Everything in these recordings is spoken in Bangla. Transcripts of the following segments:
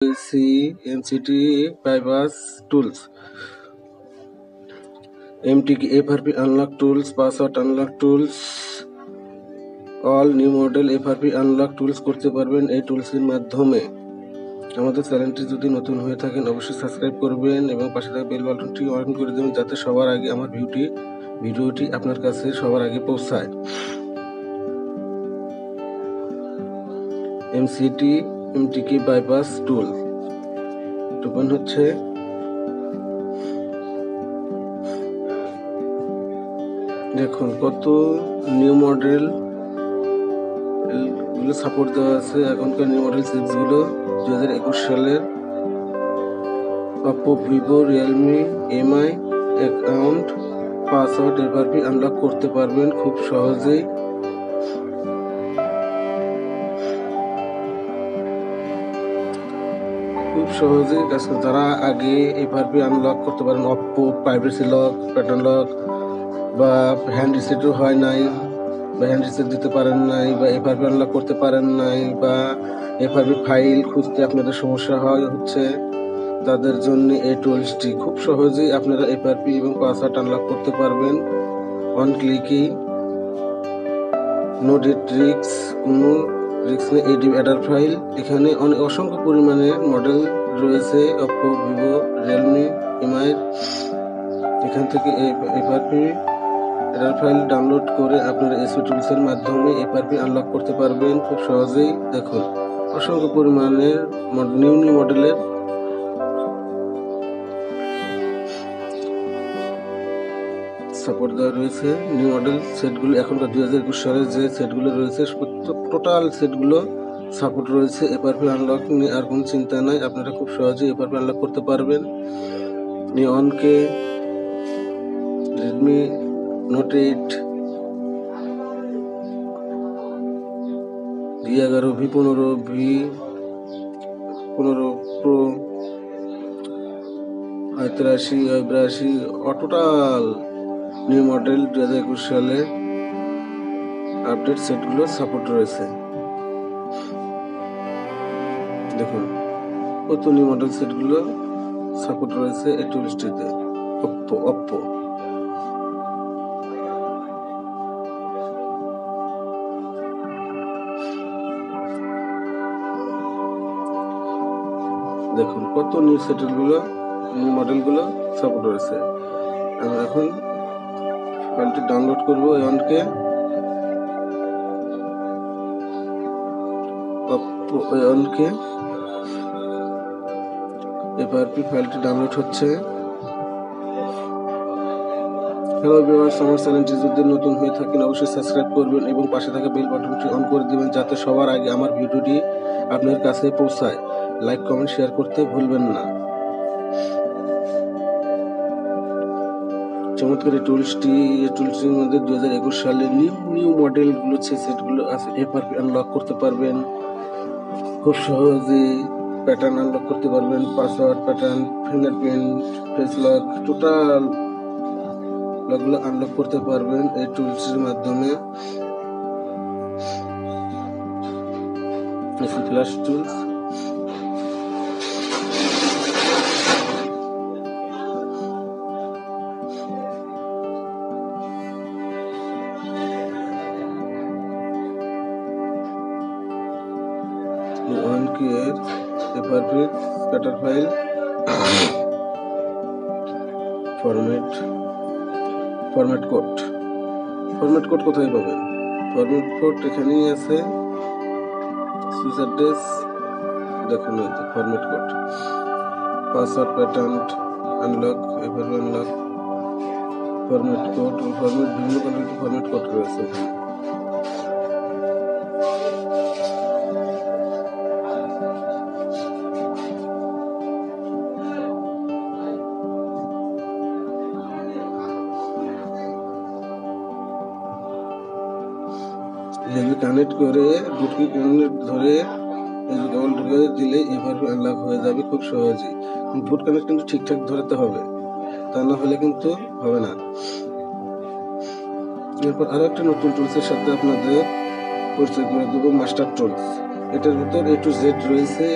MCT bypass tools, MTK FRP unlock tools, password unlock tools, all new model FRP unlock tools করতে পারবেন এই টুলসের মাধ্যমে। আমাদের চ্যানেলটি যদি নতুন হয়ে থাকেন অবশ্যই সাবস্ক্রাইব করবেন এবং পাশে থাকা বেল বাটনটি অন করে দেবেন যাতে সবার আগে আমার ভিডিওটি আপনার কাছে সবার আগে পৌঁছায়। MTK bypass tool ওপেন হচ্ছে। দেখুন কত নিউ মডেল গুলো সাপোর্ট দেওয়া আছে। এখনকার নিউ মডেল চিপস গুলো 2021 সালের Oppo, Vivo, Realme, MI account password FRP unlock করতে পারবেন খুব সহজেই। যারা আগে FRP আনলক করতে পারেন Oppo privacy lock, pattern lock বা হ্যান্ড রিসেটও হয় নাই বা হ্যান্ড রিসেট দিতে পারেন নাই বা FRP আনলক করতে পারেন নাই বা FRP ফাইল খুঁজতে আপনাদের সমস্যা হচ্ছে, তাদের জন্য এই টুলসটি খুব সহজেই আপনারা FRP এবং পাসওয়ার্ড আনলক করতে পারবেন অন ক্লিকই। নো রিস্ক, কোনো রিস্ক নেই। ADB অ্যাডার ফাইল, এখানে অসংখ্য পরিমাণে মডেল রয়েছে Oppo, Vivo, Realme, MI। এখান থেকে FRP অ্যাডার ফাইল ডাউনলোড করে আপনারা এসপি টুলসের মাধ্যমে FRP আনলক করতে পারবেন খুব সহজেই। দেখুন অসংখ্য পরিমাণের নিউ মডেলের সাপোর্ট দেওয়া রয়েছে। নিউ মডেল সেটগুলো এখনকার 2021 সালের যে সেটগুলো রয়েছে টোটাল সেটগুলো সাপোর্ট রয়েছে। FRP আনলক নিয়ে আর কোনো চিন্তা নাই, আপনারা খুব সহজেই FRP আনলক করতে পারবেন। নিয়নকে Redmi Note 8, V11, V15, V15 Pro, I83, I82 total new model 2021 সালে আপডেট সেটগুলো সাপোর্ট রয়েছে। দেখুন কত নিউ মডেল সেটগুলো সাপোর্ট রয়েছে এই টুলসটিতে। Oppo দেখুন কত নিউ সেটগুলো নিউ মডেলগুলো সাপোর্ট রয়েছে। আমরা এখন ফাইলটি ডাউনলোড করব। Oppo FRP ফাইলটি ডাউনলোড হচ্ছে। হ্যালো ভিউয়ার্স, আমার চ্যানেলটি যদি নতুন হয়ে থাকেন অবশ্যই সাবস্ক্রাইব করবেন এবং পাশে থাকা বেল বাটনটি অন করে দিবেন যাতে সবার আগে আমার ভিডিওটি আপনার কাছে পৌঁছায়। লাইক, কমেন্ট, শেয়ার করতে ভুলবেন না। চমৎকার এই টুলসটির মধ্যে 2021 সালের নিউ মডেলগুলো সেটগুলো আছে। FRP আনলক করতে পারবেন খুব সহজেই, প্যাটার্ন আনলক করতে পারবেন, password, pattern, fingerprint, face lock, total লকগুলো আনলক করতে পারবেন এই টুলসের মাধ্যমে। Flash tools, FRP scatter file, format code কোথায় পাবেন? ফরম্যাট কোড এখানেই আছে। সুইচ অ্যাড্রেস দেখুন, format code, password, pattern unlock, FRP unlock, format code, বিভিন্ন কোয়ালিটির ফরম্যাট কোড রয়েছে। কানেক্ট করে বুটকে ধরে কেবল ঢুকে দিলে FRP আনলক হয়ে যাবে খুব সহজেই। বুট কানেক্ট কিন্তু ঠিকঠাক ধরতে হবে, তা না হলে কিন্তু হবে না। এরপর আরো একটা নতুন টুলসের সাথে আপনাদের পরিচয় করে দেবো, মাস্টার টুলস। এটার ভিতর A to Z রয়েছে।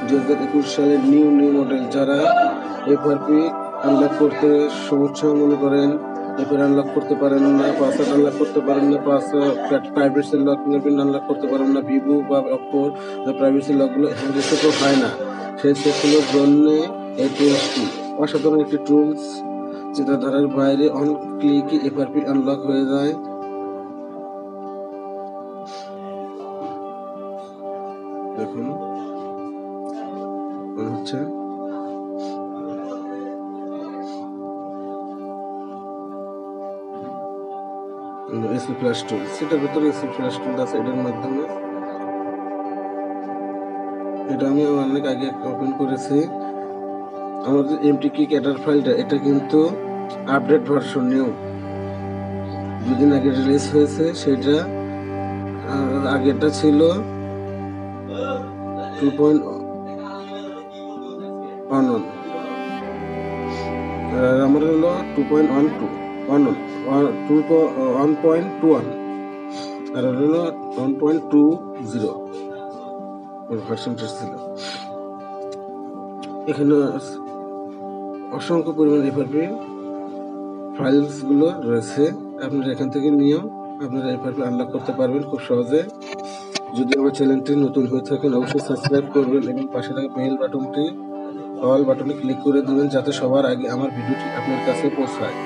2021 সালের নিউ মডেল যারা এফআরপি আনলক করতে সমস্যা মনে করেন, এরপরে আনলক করতে পারেন না, পাসওয়ার্ড আনলক করতে পারেন না, প্রাইভেসি লক আনলক করতে পারেন না, ভিভো বা অপ্পোর প্রাইভেসি লকগুলো রিসেট হয় না, সেই সেটগুলোর জন্য এই টুলসটি অসাধারণ একটি টুলস, যেটা ধারার বাইরে অন ক্লিকে এফআরপি আনলক হয়ে যায়। দেখুন হচ্ছে এসপি ফ্ল্যাশ টুল, সেটার ভিতরে এসপি ফ্ল্যাশ টুল আছে। এটার মাধ্যমে এটা আমি অনেক আগে ওপেন করেছি। আমাদের এমটিকি ক্যাটার ফাইলটা এটা কিন্তু আপডেট ভার্সন নিউ, দুদিন আগে রিলিজ হয়েছে। সেটা আগেরটা ছিল 2.11, আর আমার হলো 1.21 আর হলো 1.20 ভার্সনটা ছিল। এখানে অসংখ্য পরিমাণ এফআরপি ফাইলস গুলো রয়েছে, আপনারা এখান থেকে নিয়েও আপনারা এফআরপি আনলক করতে পারবেন খুব সহজে। যদি আমার চ্যানেলটি নতুন হয়ে থাকেন অবশ্যই সাবস্ক্রাইব করবেন এবং পাশে থাকা বেল বাটনটি অল বাটনে ক্লিক করে দেবেন, যাতে সবার আগে আমার ভিডিওটি আপনার কাছে পৌঁছায়।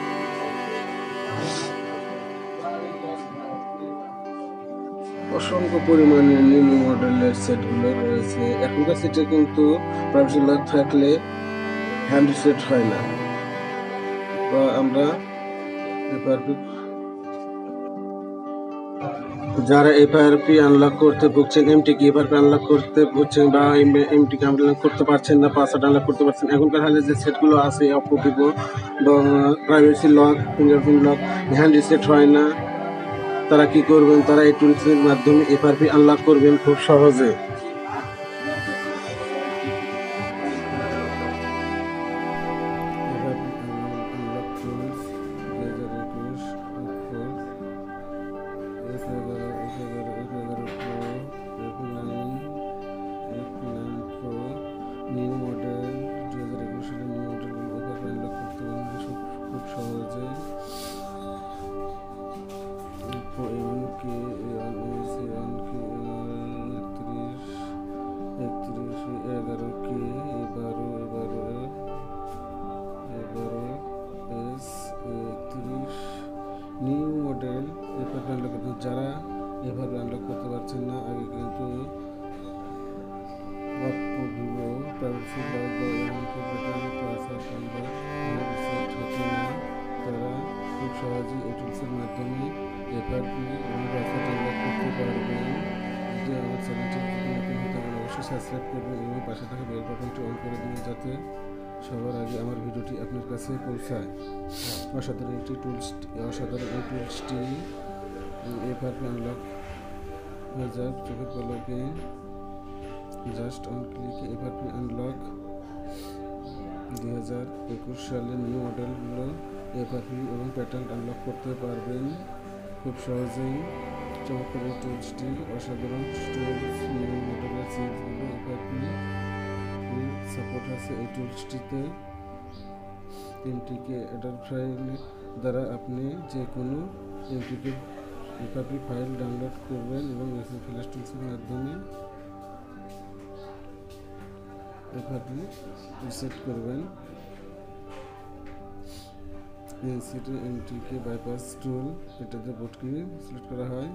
অসংখ্য পরিমাণে নিউ মডেলের সেটগুলো রয়েছে। এখনকার সেটে কিন্তু প্রাইভেসি লক থাকলে হ্যান্ড রিসেট হয় না, বা আমরা যারা এফআরপি আনলক করতে ভুগছেন, এমটিকি এফআরপি আনলক করতে ভুগছেন বা এমটিকি আনলক করতে পারছেন না, পাসওয়ার্ড আনলক করতে পারছেন, এখনকার হালে যে সেটগুলো আছে অপ্পো, ভিভো বা privacy lock, fingerprint lock, hand reset হয় না, তারা কি করবেন? তারা এই টুলসের মাধ্যমে এফআরপি আনলক করবেন খুব সহজে। নিউ মডেল 2021 সালের নিউ মডেল এফআরপি আনলক করতে পারবেন খুব সহজে। A1K, A1S, A1K, 31, 11K, A12S, A31 new model FRP unlock করতে, যারা এভাবে আনলক করতে পারছেন না, আগে কিন্তু অপ্পো, ভিভো প্রাইভেসি লক বা A1K pattern password number reset হতো না, তারা খুব সহজেই এই টুলসের মাধ্যমে এফআরপি এবং পাসওয়ার্ড আনলক করতে পারবেন। যদি আমার চ্যানেলটি নতুন হতে আমার অবশ্যই সাবস্ক্রাইব করবেন এবং পাশে থাকা বেল বাটনটি অন করে দিন, যাতে সবার আগে আমার ভিডিওটি আপনার কাছে পৌঁছায়। অসাধারণ এই টুলসটি এফআরপি আনলক হয়ে যায় চোখের পলকে, জাস্ট অন ক্লিকে এফআরপি আনলক। 2021 সালের নিউ মডেলগুলো এফআরপি এবং প্যাটার্ন আনলক করতে পারবেন খুব সহজেই। চমৎকার এই টুলসটি, অসাধারণ টুলস, নিউ মডেলের সিরিজগুলো এফআরপি সাপোর্ট আছে এই টুলসটিতে। এমটিকে অ্যাডার ফাইল দ্বারা আপনি যে কোনো এফআরপি ফাইল ডাউনলোড করবেন এবং এসপি ফ্ল্যাশ টুলসের মাধ্যমে এফআরপি রিসেট করবেন। এনসিটি এমটিকে বাইপাস টুল, এটাতে বোটকে সিলেক্ট করা হয়।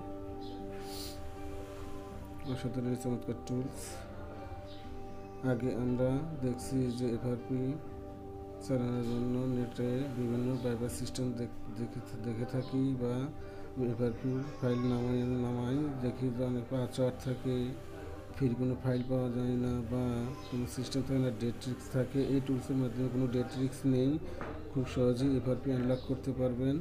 অসাধারণ চমৎকার টুলস। আগে আমরা দেখছি যে এফআরপি চালানোর জন্য নেটে বিভিন্ন বাইপাস সিস্টেম দেখে থাকি, বা এফআরপি ফাইল নামাই দেখি যে অনেক পাসওয়ার্ড থাকে, ফির কোনো ফাইল পাওয়া যায় না, বা কোনো সিস্টেম থাকে না, ডেট রিস্ক থাকে। এই টুলসের মাধ্যমে কোনো ডেট রিস্ক নেই, খুব সহজেই এফআরপি আনলক করতে পারবেন।